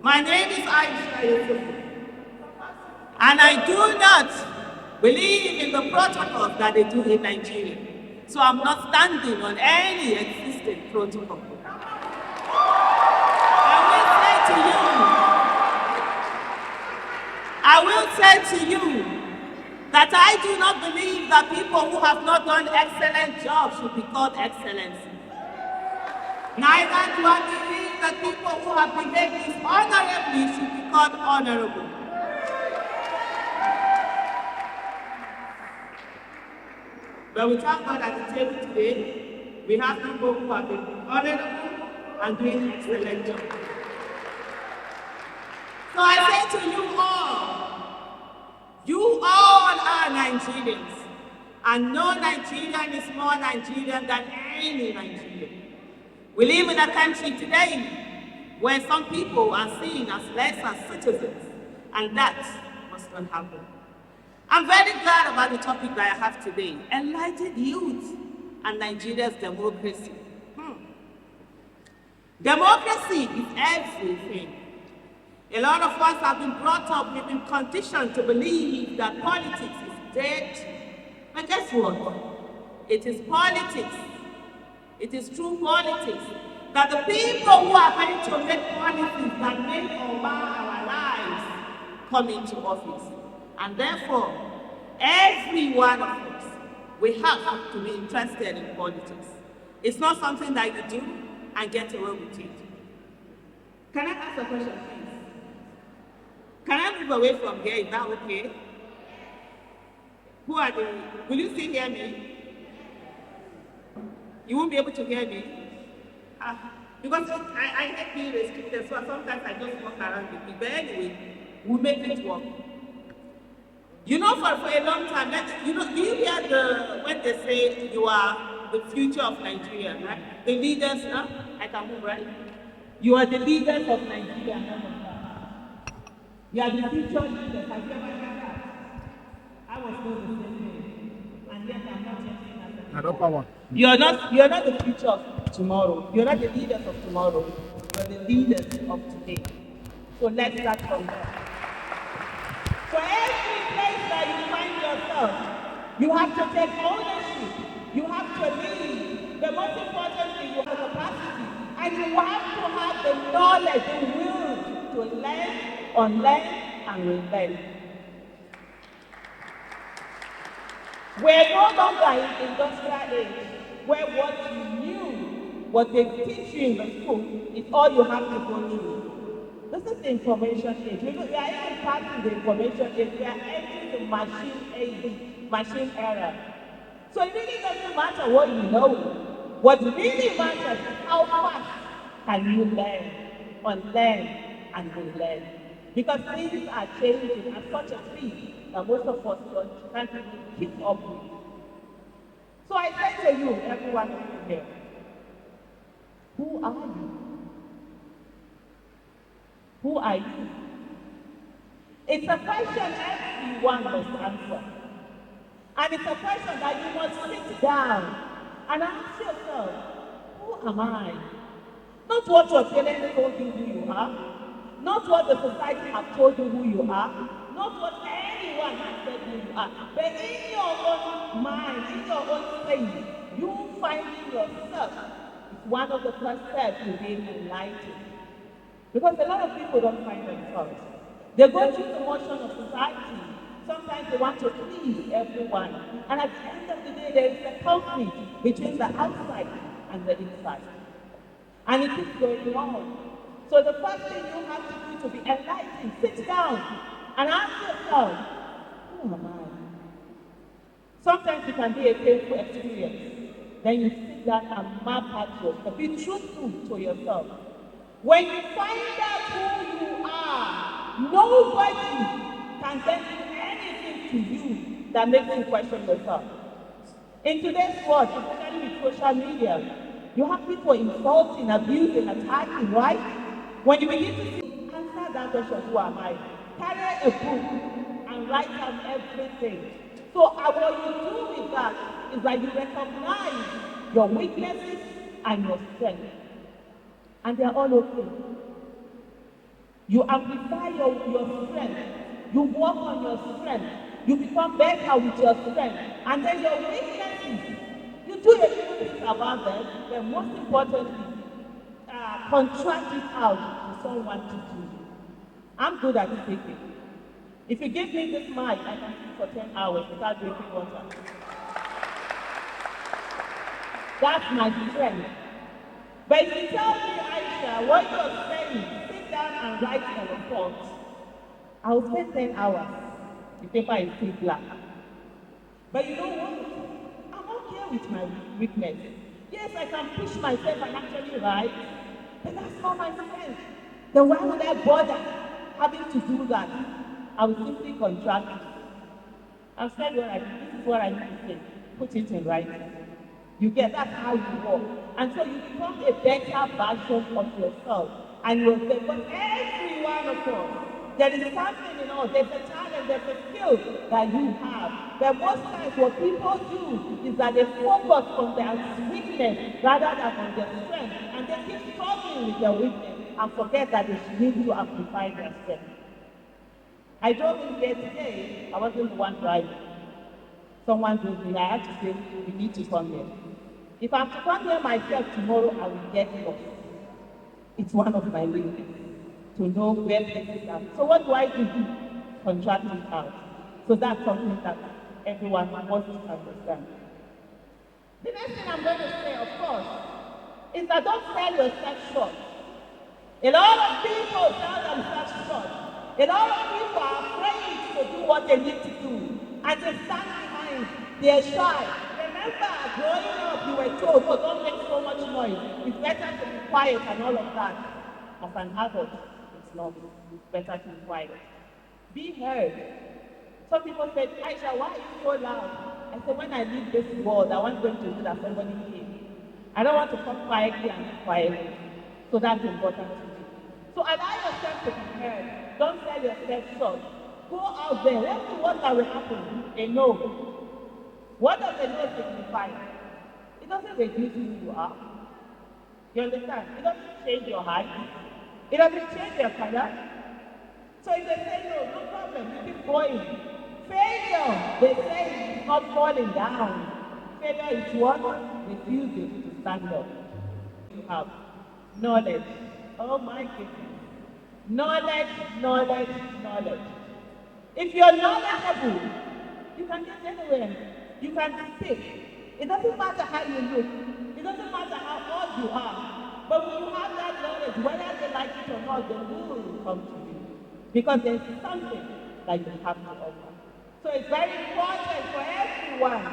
My name is Aisha Yesufu, and I do not believe in the protocols that they do in Nigeria. So I'm not standing on any existing protocol. I will say to you that I do not believe that people who have not done excellent jobs should be called excellency. Neither do I believe that people who have behaved dishonorably should be called honorable. But we thank God at the table today, we have people who have been honorable and doing excellent job. So I say to you all are Nigerians, and no Nigerian is more Nigerian than any Nigerian. We live in a country today where some people are seen as lesser citizens, and that must not happen. I'm very glad about the topic that I have today, enlightened youth and Nigeria's democracy. Democracy is everything. A lot of us have been brought up, we've been conditioned to believe that politics is dead. But guess what? It is politics. It is true politics that the people who are going to make policies that make or mar our lives come into office. And therefore, every one of us, we have to be interested in politics. It's not something that you do and get away with it. Can I ask a question, please? Can I move away from here? Is that okay? Who are they? Will you still hear me? You won't be able to hear me? Because I hate being restricted, so sometimes I just walk around with me. But anyway, we'll make it work. You know, for a long time, do you hear when they say you are the future of Nigeria, right? The leaders, I can move, right? You are the leaders of Nigeria. You are the future leaders. Have you ever heard that? I was told the same thing, and yet I'm not yet saying that. You are not the future of tomorrow. You are not the leaders of tomorrow. You are the leaders of today. So let's start from there. For every place that you find yourself, you have to take ownership. You have to lead. The most important thing, you have the capacity, and you have to have the knowledge, the will to learn, unlearn, and relearn. We're no longer in industrial age, where what you knew, what they teach you in the school, is all you have to go through. This is the information age. We are even passing the information age. We are entering the machine age, machine era. So it really doesn't matter what you know. What really matters is how fast can you learn, unlearn, and relearn. Because things are changing at such a speed that most of us can't even keep up with. So I say to you, everyone here, who are you? Who are you? It's a question everyone must answer. And it's a question that you must sit down and ask yourself, who am I? Not what your parents told you who you are. Not what the society has told you who you are. Not what anyone has said who you are. But in your own mind, in your own space, you finding yourself is one of the first steps to being enlightened. Because a lot of people don't find themselves. They go through the motion of society. Sometimes they want to please everyone. And at the end of the day, there is a conflict between the outside and the inside. And it is going on. So the first thing you have to do to be enlightened, sit down and ask yourself, who am I? Sometimes it can be a painful experience. Then you sit down and map out yourself. Be truthful to yourself. When you find out who you are, nobody can then do anything to you that makes you question yourself. In today's world, especially with social media, you have people insulting, abusing, attacking, right? When you begin to see, answer that question, who am I? Carry a book and write out everything. So what you do with that is that you recognize your weaknesses and your strengths. And they're all okay. You amplify your strength. You work on your strength. You become better with your strength. And then your weaknesses, you do a little bit about them, but most importantly, contract it out to someone to do. I'm good at speaking. If you give me this mic, I can speak for 10 hours without drinking water. That's my strength. But if you tell me, Aisha, what you're saying, sit down and write a report, I will spend 10 hours. The paper is still black. But you know what? I'm okay with my weakness. Yes, I can push myself and actually write, but that's not my strength. Then why would I bother having to do that? I will simply contract it. I've said what this is what I need to say. Put it in writing. You get, that's how you work. And so you become a better version of yourself. And you'll say, but every one of us, there is something in us, there's a talent, there's a skill that you have. But most times what people do is that they focus on their weakness rather than on their strength. And they keep struggling with their weakness and forget that they should need to amplify their strength. I drove in here today, I wasn't the one driving. Someone told me, I had to say, you need to come here. If I'm to come here myself tomorrow, I will get lost. It's one of my weaknesses, to know where places are. So what do I do? Contract it out. So that's something that everyone wants to understand. The next thing I'm going to say, of course, is that don't sell yourself short. A lot of people sell themselves short. A lot of people are afraid to do what they need to do. And they stand behind, they're shy. Remember, growing up, you were told, oh, don't make so much noise. It's better to be quiet and all of that. As an adult, it's not. It's better to be quiet. Be heard. Some people said, Aisha, why are you so loud? I said, when I leave this world, I want them to know that somebody came. I don't want to come quietly and be quietly. So that's important to me. So allow yourself to be heard. Don't sell yourself short. Go out there. Let's see what will happen. A no. What does a no signify? It doesn't reduce who you are. You understand? It doesn't change your height. It doesn't change your color. So if they say no, no problem. You keep going. Failure, they say, is not falling down. Failure is what? Refusing to stand up. You have knowledge. Oh my goodness. Knowledge, knowledge, knowledge. If you're knowledgeable, you can get anywhere. You can speak. It doesn't matter how you look. It doesn't matter how old you are. But when you have that knowledge, whether they like it or not, the will will come to you. Because there's something that you have to offer. So it's very important for everyone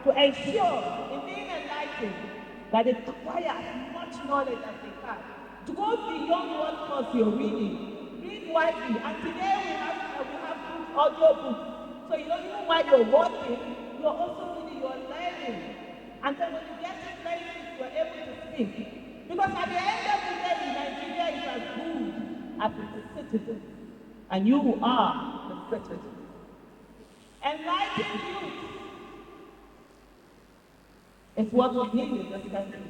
to ensure in being enlightened that they acquire as much knowledge as they can. To go beyond what course you're reading. Read widely. And today we have books, audio books. So you know, even while you're working, you're also reading, you're learning. And then when you get to places, you're able to speak. Because at the end of the day, Nigeria is as good as its citizens. And you are the citizen. Enlightened youth is what we need in this country.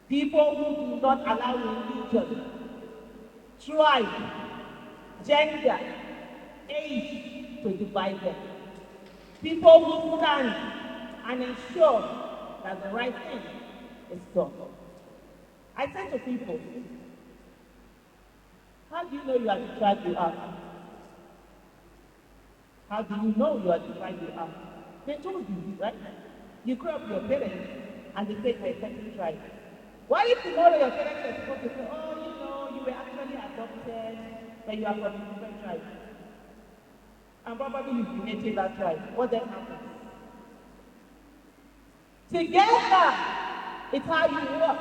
People who do not allow religion, tribe, gender, age to divide them. People who stand and ensure that the right thing is done. I say to people, how do you know you are the tribe you are? How do you know you are the tribe you are? They told you, right? You grew up with your parents and they said you're a certain tribe. What if tomorrow your parents are supposed to say, oh, you know, you were actually adopted, but you are from a different tribe? And probably you created that tribe. What then happens? Together, it's how you work.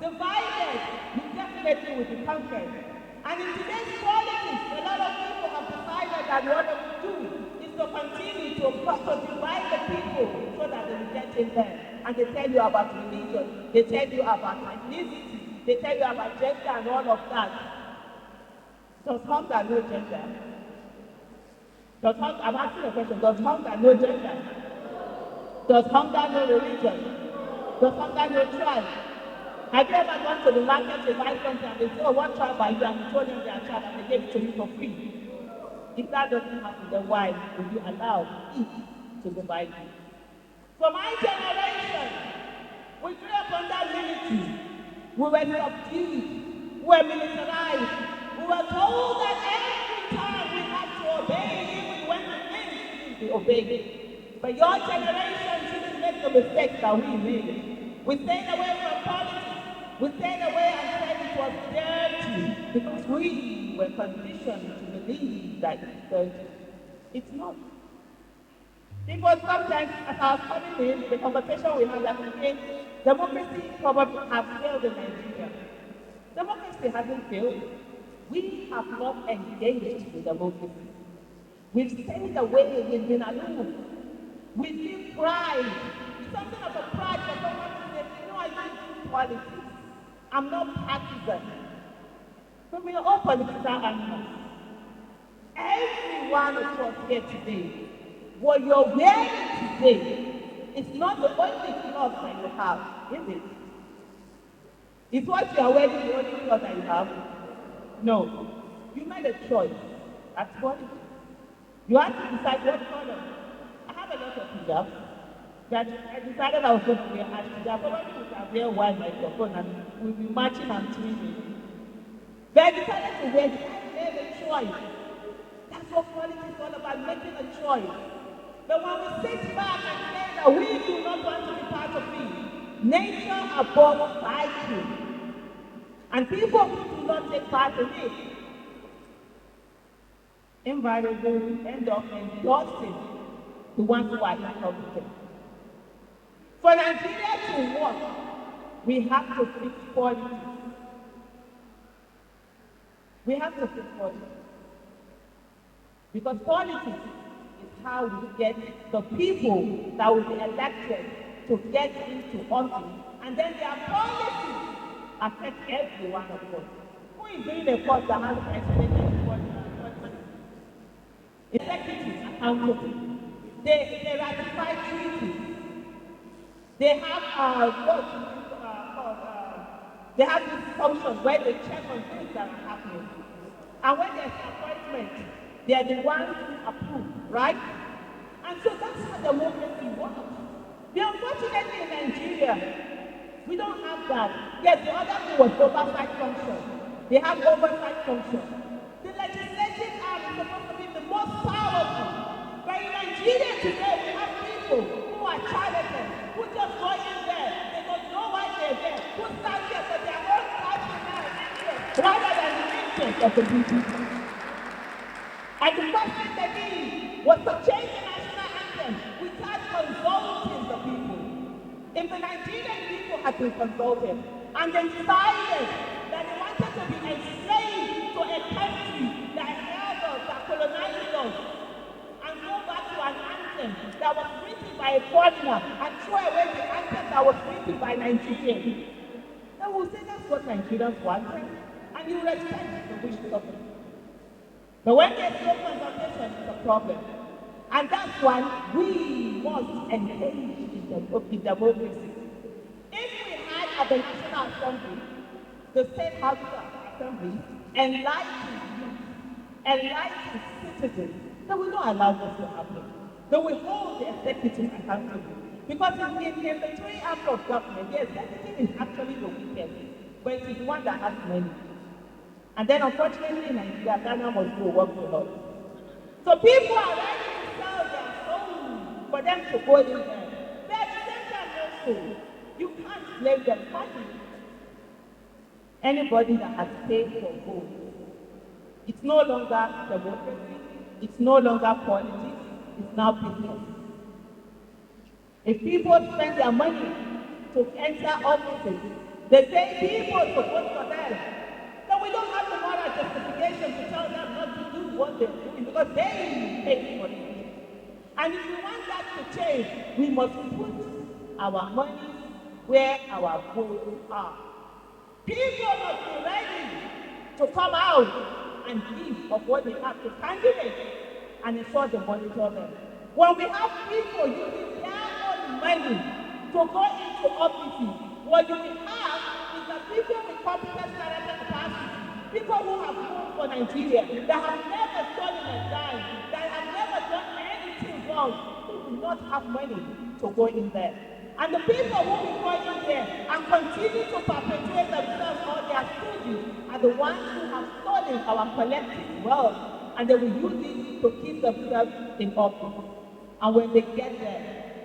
Divided, you definitely will be conquered. And in today's politics, a lot of people have decided that what they will do is to continue to divide the people so that they will get in there. And they tell you about religion, they tell you about ethnicity, they tell you about gender and all of that. Does hunger know gender? I'm asking a question. Does hunger know gender? Does hunger know religion? Does hunger know tribe? Have you ever gone to the market to buy something and they say, oh, what tribe are you? And you told them they are tribe and they gave it to you for free. If that doesn't happen, then why would you allow it to divide you? For my generation, we grew up under military. We were subdued. We were militarized. We were told that every time we had to obey, even when we didn't, we obeyed. But your generation shouldn't make the mistakes that we made. We stayed away from politics. We stayed away and said it was dirty because we were conditioned to believe that it's dirty. It's not. Because sometimes, as I was coming in, the conversation we had that again, democracy probably has failed in Nigeria. Democracy hasn't failed. We have not engaged with democracy. We've stayed away, we've been alone. We feel pride. It's something of a pride for someone to say, you know, I don't do politics. I'm not partisan. So we are all political animals. Every one of us here today, what you're wearing today is not the only cloth that you have, is it? Is what you are wearing the only cloth that you have? No. You made a choice. That's what it is. You have to decide what color. I have a lot of hijabs that I decided I was going to wear ash hijab. Probably would have wear one microphone and we'll be matching and twinning. But I decided to wear it. I made a choice. That's what politics is all about, making a choice. But when we sit back and say that we do not want to be part of it, nature abhors cycle. And people who do not take part in it invariably end up endorsing the ones who are incompetent. For Nigeria to work, we have to fix politics. We have to fix politics. Because politics is how we get the people that will be elected to get into office, and then their policies affect every one of us. Who is doing a course that has explained policy? Executive accountable. They ratify treaties. They have they have this function where they check on things that are happening. And when there's appointment, they are the ones who approve, right? And so that's how democracy works. The unfortunately in Nigeria, we don't have that. Yes, the other thing was oversight function. They have oversight function. The legislative arm is supposed to be the most powerful. But in Nigeria today, we have people who are charlatans, who just go in there. They don't know why they're there. Who stand there for their own personal interest rather than the interest of the people. And the first thing they did was to change the national anthem without consulting the people. If the Nigerian people had been consulted and they decided that they wanted to be enslaved to a country that held us, that colonized us, and go back to an anthem that was written by a foreigner and throw away the anthem that was written by Nigerians, then we'll say that's what Nigerians wanted, and you respect the wishes of the people. But when there's no consultation, it's a problem. And that's why we must engage in democracy. If we had at the National Assembly, the State House Assembly, enlightened youth, enlightened citizens, then we don't allow this to happen. Then we hold the executive accountable. Because in the three arms of government, the executive is actually the weakest, but it is the one that has many. And then unfortunately in Nigeria, Ghana must do work for us. So people are ready to sell their soul for them to go in there. But at the same time also, you can't blame them money. Anybody that has paid for votes, it's no longer democracy, it's no longer politics, it's now business. If people spend their money to enter offices, they pay people to vote for them. So we don't have the moral justification to tell them not to do what they're doing because they pay for it. And if we want that to change, we must put our money where our votes are. People must be ready to come out and give of what they have to candidates and ensure they monitor them. When we have people using their own money to go into offices, what you will have is people with competent character capacity, people who have worked for Nigeria, that have never stolen a dime, that have never done anything wrong, who will not have money to go in there. And the people who will go in there and continue to perpetuate themselves or their stooges are the ones who have stolen our collective wealth, and they will use it to keep themselves in office. And when they get there,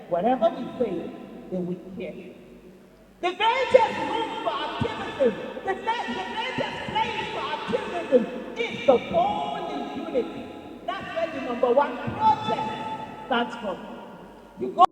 whatever we say, they will care. The greatest room for activism, the greatest place for activism is the polling unity. That's where the number one protest stands from. You go